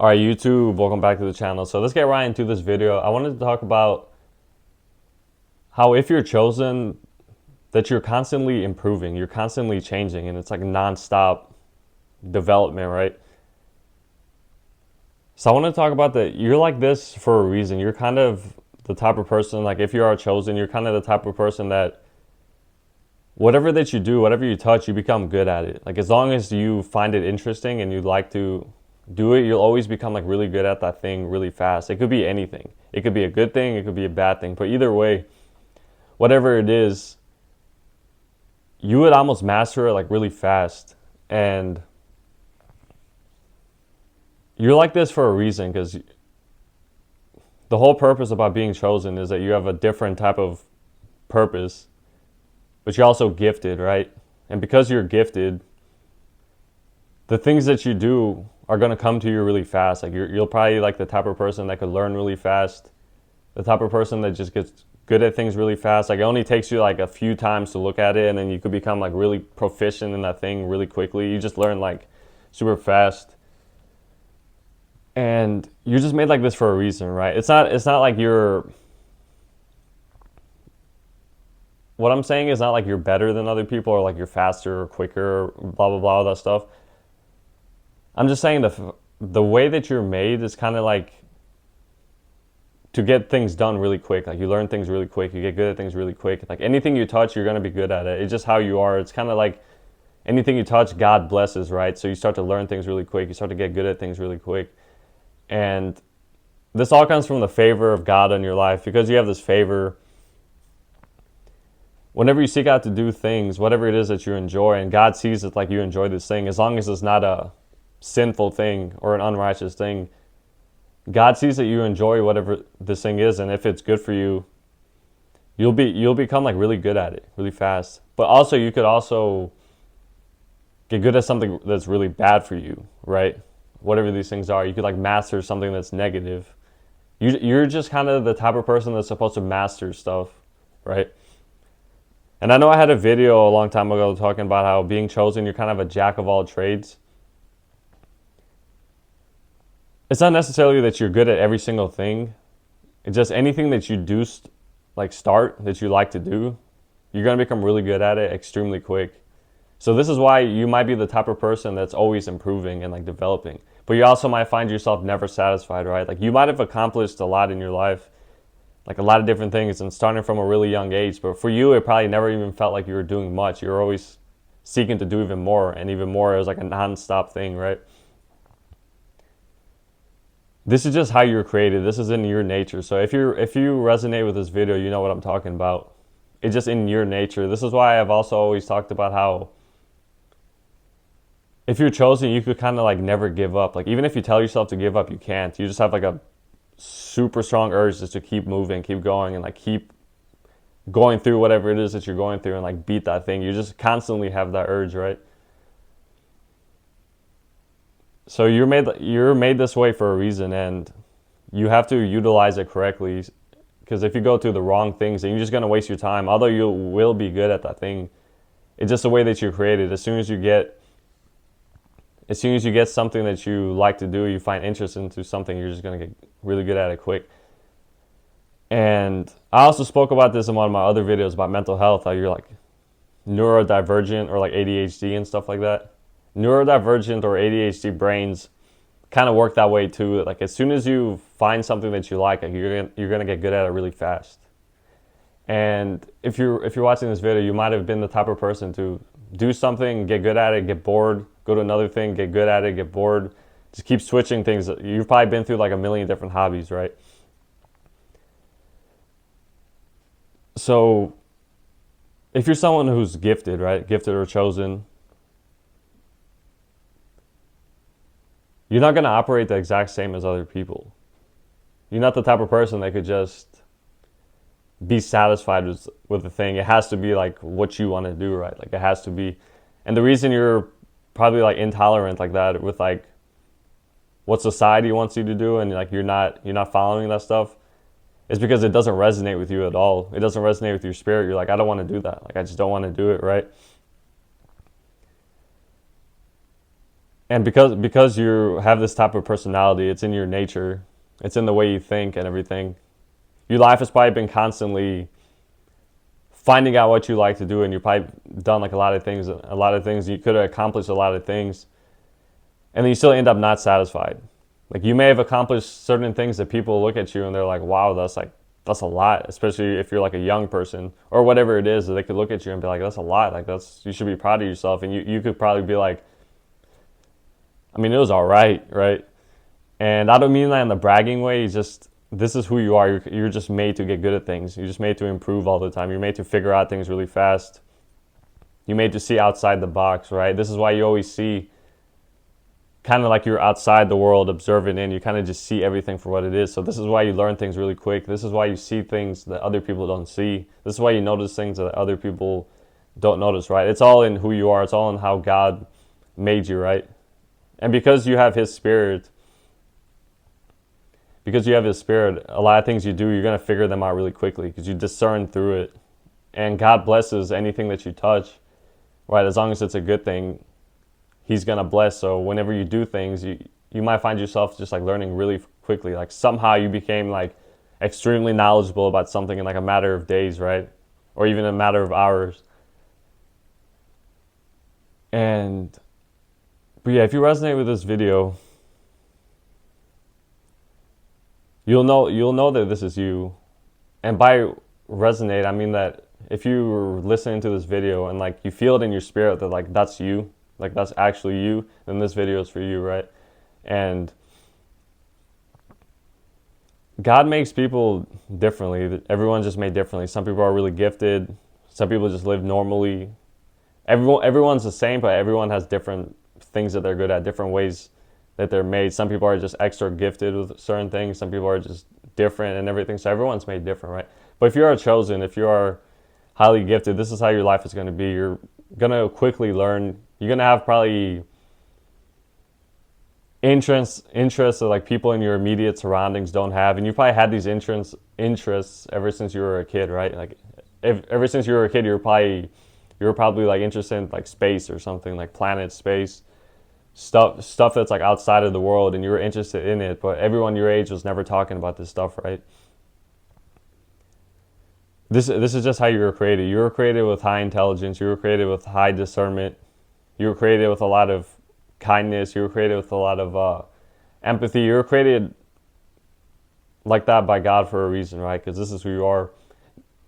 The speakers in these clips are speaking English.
All right, YouTube, welcome back to the channel. So let's get right into this video. I wanted to talk about how if you're chosen, that you're constantly improving, you're constantly changing, and it's like nonstop development, right? So I want to talk about that you're like this for a reason. You're kind of the type of person, like if you are chosen, you're kind of the type of person that whatever that you do, whatever you touch, you become good at it. Like as long as you find it interesting and you like to do it, you'll always become like really good at that thing really fast. It could be anything. It could be a good thing, it could be a bad thing. But either way, whatever it is, you would almost master it like really fast. And you're like this for a reason because the whole purpose about being chosen is that you have a different type of purpose, but you're also gifted, right? And because you're gifted, the things that you do are going to come to you really fast. Like you'll probably like the type of person that could learn really fast, the type of person that just gets good at things really fast. Like it only takes you like a few times to look at it, and then you could become like really proficient in that thing really quickly. You just learn like super fast. And you're just made like this for a reason, right? It's not like you're what I'm saying is not like you're better than other people or like you're faster or quicker or blah blah blah all that stuff. I'm just saying the way that you're made is kind of like to get things done really quick. Like you learn things really quick, you get good at things really quick. Like anything you touch, you're gonna be good at it. It's just how you are. It's kind of like anything you touch, God blesses, right? So you start to learn things really quick. You start to get good at things really quick, and this all comes from the favor of God in your life because you have this favor. Whenever you seek out to do things, whatever it is that you enjoy, and God sees it like you enjoy this thing, as long as it's not a sinful thing or an unrighteous thing, God sees that you enjoy whatever this thing is, and if it's good for you, you'll become like really good at it really fast. But also you could also get good at something that's really bad for you, right? Whatever these things are, you could like master something that's negative. You're just kind of the type of person that's supposed to master stuff, right? And I know I had a video a long time ago talking about how being chosen, you're kind of a jack of all trades. It's not necessarily that you're good at every single thing. It's just anything that you do like start that you like to do, you're going to become really good at it extremely quick. So this is why you might be the type of person that's always improving and like developing. But you also might find yourself never satisfied, right? Like you might have accomplished a lot in your life, like a lot of different things and starting from a really young age. But for you, it probably never even felt like you were doing much. You were always seeking to do even more and even more. It was like a non-stop thing, right? This is just how you're created. This is in your nature. So if you resonate with this video, you know what I'm talking about. It's just in your nature. This is why I've also always talked about how if you're chosen, you could kind of like never give up. Like even if you tell yourself to give up, you can't. You just have like a super strong urge just to keep moving, keep going, and like keep going through whatever it is that you're going through and like beat that thing. You just constantly have that urge, right? So you're made this way for a reason, and you have to utilize it correctly. Because if you go through the wrong things, then you're just gonna waste your time. Although you will be good at that thing, it's just the way that you're created. As soon as you get something that you like to do, you find interest into something, you're just gonna get really good at it quick. And I also spoke about this in one of my other videos about mental health, how you're like neurodivergent or like ADHD and stuff like that. Neurodivergent or ADHD brains kind of work that way too. Like as soon as you find something that you like you're gonna get good at it really fast. And if you're watching this video, you might have been the type of person to do something, get good at it, get bored, go to another thing, get good at it, get bored, just keep switching things. You've probably been through like a million different hobbies, right? So if you're someone who's gifted, right, gifted or chosen, you're not going to operate the exact same as other people. You're not the type of person that could just be satisfied with the thing. It has to be like what you want to do, right? Like it has to be. And the reason you're probably like intolerant like that with like what society wants you to do and like you're not following that stuff is because it doesn't resonate with you at all. It doesn't resonate with your spirit. You're like, I don't want to do that. Like I just don't want to do it, right? And because you have this type of personality, it's in your nature, it's in the way you think and everything. Your life has probably been constantly finding out what you like to do, and you've probably done like a lot of things. You could have accomplished a lot of things, and then you still end up not satisfied. Like you may have accomplished certain things that people look at you and they're like, wow, that's a lot, especially if you're like a young person or whatever it is, that they could look at you and be like, that's a lot. Like you should be proud of yourself. And you could probably be like, I mean, it was all right, right? And I don't mean that in the bragging way. It's just, this is who you are. You're just made to get good at things. You're just made to improve all the time. You're made to figure out things really fast. You're made to see outside the box, right? This is why you always see kind of like you're outside the world observing in. You kind of just see everything for what it is. So this is why you learn things really quick. This is why you see things that other people don't see. This is why you notice things that other people don't notice, right? It's all in who you are. It's all in how God made you, right? And because you have His Spirit, a lot of things you do, you're going to figure them out really quickly because you discern through it. And God blesses anything that you touch, right? As long as it's a good thing, He's going to bless. So whenever you do things, you might find yourself just like learning really quickly. Like somehow you became like extremely knowledgeable about something in like a matter of days, right? Or even a matter of hours. But yeah, if you resonate with this video, you'll know that this is you. And by resonate, I mean that if you're listening to this video and like you feel it in your spirit that like that's you, like that's actually you, then this video is for you, right? And God makes people differently. Everyone's just made differently. Some people are really gifted. Some people just live normally. Everyone's the same, but everyone has different things that they're good at, different ways that they're made. Some people are just extra gifted with certain things. Some people are just different and everything. So everyone's made different, right? But if you are chosen, if you are highly gifted, this is how your life is going to be. You're going to quickly learn. You're going to have probably interests that like people in your immediate surroundings don't have. And you probably had these interests ever since you were a kid, right? Like ever since you were a kid, you were probably like interested in like space or something, like planet space. Stuff that's like outside of the world, and you were interested in it, but everyone your age was never talking about this stuff, right? This is just how you were created. You were created with high intelligence. You were created with high discernment. You were created with a lot of kindness. You were created with a lot of empathy. You were created like that by God for a reason, right? Because this is who you are.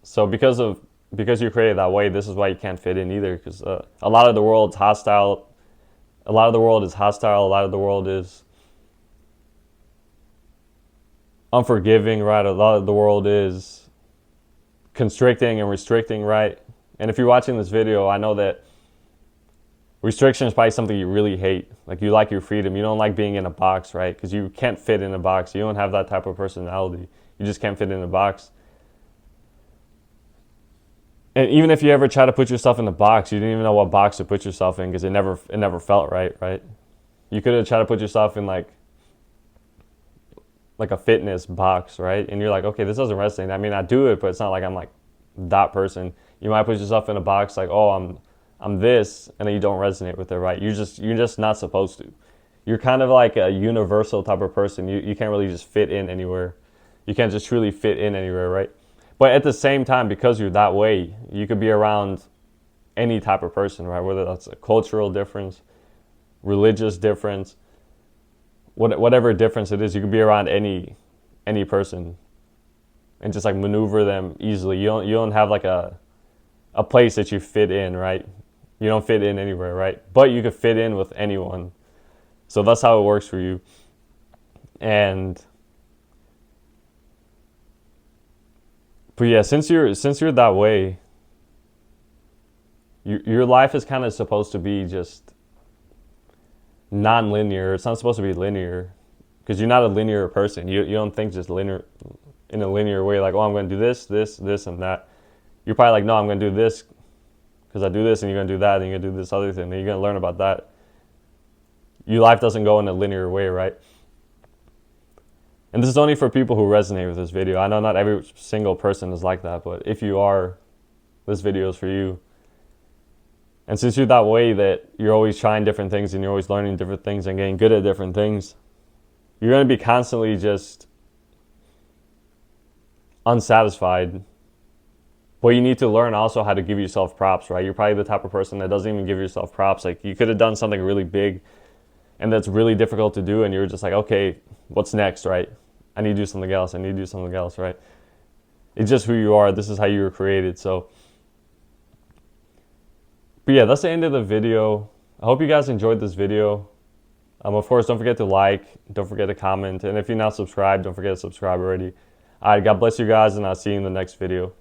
So because you're created that way, this is why you can't fit in either. Because a lot of the world's hostile. A lot of the world is hostile. A lot of the world is unforgiving, right? A lot of the world is constricting and restricting, right? And if you're watching this video, I know that restriction is probably something you really hate. Like you like your freedom. You don't like being in a box, right? Because you can't fit in a box. You don't have that type of personality. You just can't fit in a box. And even if you ever try to put yourself in a box, you didn't even know what box to put yourself in because it never felt right? You could have tried to put yourself in like a fitness box, right? And you're like, okay, this doesn't resonate. I mean, I do it, but it's not like I'm like that person. You might put yourself in a box like, oh, I'm this, and then you don't resonate with it, right? You're just not supposed to. You're kind of like a universal type of person. You can't really just fit in anywhere. You can't just truly fit in anywhere, right? But at the same time, because you're that way, you could be around any type of person, right? Whether that's a cultural difference, religious difference, whatever difference it is, you could be around any person and just like maneuver them easily. You don't have like a place that you fit in, right? You don't fit in anywhere, right? But you could fit in with anyone. So that's how it works for you. But yeah, since you're that way, your life is kind of supposed to be just non-linear. It's not supposed to be linear because you're not a linear person. You don't think just linear in a linear way. Like, oh, I'm going to do this, and that. You're probably like, no, I'm going to do this because I do this, and you're going to do that, and you're going to do this other thing, and you're going to learn about that. Your life doesn't go in a linear way, right? And this is only for people who resonate with this video. I know not every single person is like that, but if you are, this video is for you. And since you're that way, that you're always trying different things and you're always learning different things and getting good at different things, you're going to be constantly just unsatisfied. But you need to learn also how to give yourself props, right? You're probably the type of person that doesn't even give yourself props. Like, you could have done something really big and that's really difficult to do, and you're just like, okay, what's next, right? I need to do something else. I need to do something else, right? It's just who you are. This is how you were created. So, but yeah, that's the end of the video. I hope you guys enjoyed this video. Of course, don't forget to like, don't forget to comment, and if you're not subscribed, don't forget to subscribe already. All right, God bless you guys, and I'll see you in the next video.